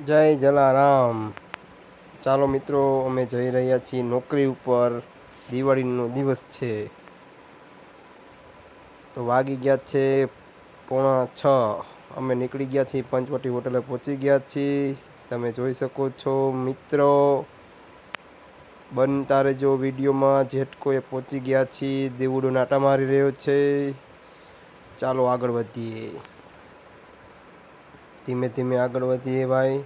જય જલારામ। ચાલો મિત્રો, અમે જઈ રહ્યા છીએ નોકરી ઉપર। દિવાળીનો દિવસ છે તો વાગી ગયા છે 5:45। અમે નીકળી ગયા છીએ, પંચવટી હોટલે પહોંચી ગયા છીએ। તમે જોઈ શકો છો મિત્રો, બનતા રહેજો વિડીયોમાં। જેટકોએ પહોંચી ગયા છીએ, દેવુડો નાટા મારી રહ્યો છે। ચાલો આગળ વધીએ, ધીમે ધીમે આગળ વધીએ ભાઈ।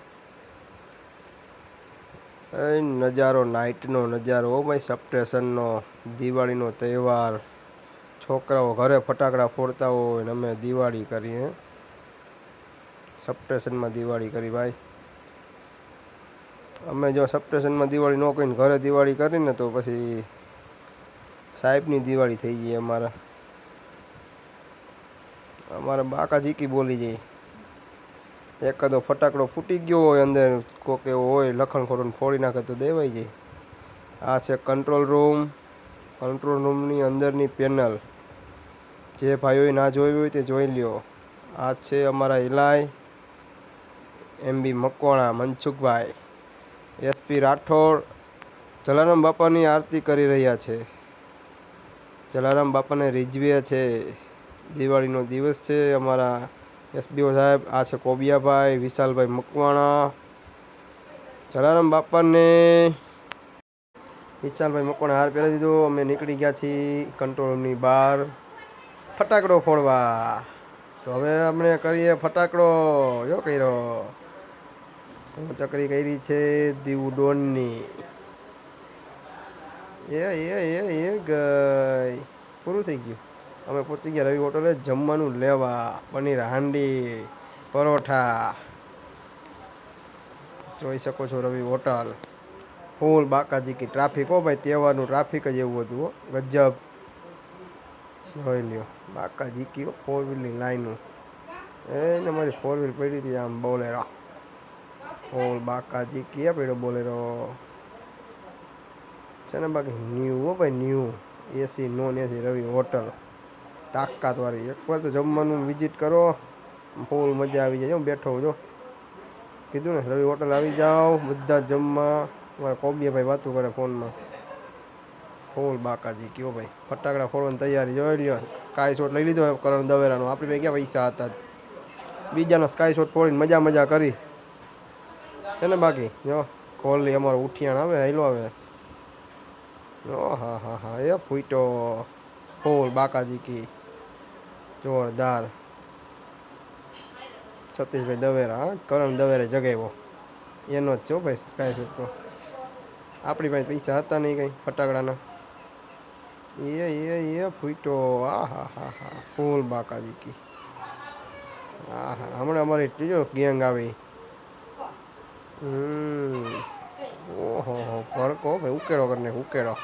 નજારો નાઇટનો નજારો હો ભાઈ, સપ્ટેશનનો, દિવાળીનો તહેવાર। છોકરાઓ ઘરે ફટાકડા ફોડતા હોય ને અમે દિવાળી કરીએ, સપ્ટેશનમાં દિવાળી કરી ભાઈ। અમે જો સપ્ટેશનમાં દિવાળી ન કરીને ઘરે દિવાળી કરીને તો પછી સાહેબની દિવાળી થઈ ગઈ અમારા બાકા ઝીકી બોલી જાય। એકાદો ફટાકડો ફૂટી ગયો હોય, અંદર કોક એવો હોય લખણ ખોટું ફોડી નાખે તો દેવાઈ જાય। આ છે કંટ્રોલ રૂમ। કંટ્રોલ રૂમની અંદરની પેનલ, જે ભાઈઓએ ના જોયું હોય તે જોઈ લ્યો। આ છે અમારા ઇલાય MB મકવાણા મનસુખભાઈ, SP રાઠોડ જલારામ બાપાની આરતી કરી રહ્યા છે। જલારામ બાપાને રીઝવે છે, દિવાળીનો દિવસ છે અમારા SBO સાહેબ। આ છે કોબિયાભાઈ વિશાલભાઈ મકવાણા, જલારામ બાપાને વિશાલભાઈ મકવાણા હાર પહેરાવી દીધો। અમે નીકળી ગયા છીએ કંટ્રોલ રૂમની બહાર ફટાકડો ફોડવા। તો હવે આપણે કરીએ ફટાકડો। જો કર્યો ચકરી કરી છે દીવડોનની, એ ગઈ, પૂરું થઈ ગયું। અમે પહોંચી ગયા રવિ હોટલે જમવાનું લેવા। પનીર હાંડી, પરોઠા જોઈ શકો છો। રવિ હોટલ ફૂલ બાકાજી કી ટ્રાફિક હો ભાઈ, તહેવારનું ટ્રાફિક જ એવું હતું હો, ગજબ। જોઈ લ્યો બાકાજી કી ફોર વ્હીલની લાઈનું, એને મારી ફોર વ્હીલ પડી હતી આમ બોલેરો, ફૂલ બાકાજી કી પડ્યો બોલેરો છે ને। બાકી ન્યૂ હો ભાઈ, ન્યૂ AC નોન AC રવિ હોટલ તાકાતવાળી। એકવાર તો જમવાનું વિઝિટ કરો, ફૂલ મજા આવી જાય। હું બેઠો જો, કીધું ને રવિ હોટલ આવી જાઓ બધા જમવા। મારા કોબીયાભાઈ વાતું કરે ફોનમાં, ફૂલ બાકાજી કયો ભાઈ। ફટાકડા ફોડવાની તૈયારી જોઈ લ્યો। સ્કાય શોટ લઈ લીધો કરણ દવેરાનો, આપણી પાસે ક્યાં પૈસા હતા, બીજાનો સ્કાય શોટ ફોડીને મજા કરી છે ને। બાકી જો કોહલી અમારો ઉઠિયાણ આવે, હેલો આવે, હા હા હા એ ફૂટો ફૂલ બાકાજી કી જોરદાર। સતીશભાઈ દવેરા, કરણ દવેરા જગાવ્યો, એનો જ છો ભાઈ સ્કાય શોટ તો। આપણી પાસે પૈસા હતા નહીં કંઈ ફટાકડાના, એ ફૂટો, આ હા હા હા ફૂલ બાકાજી કી। હા હા, હમણાં અમારી જો ગેંગ આવી, ઓહો હો ભડકો ભાઈ, ઉકેળો કરીને ઉકેળો।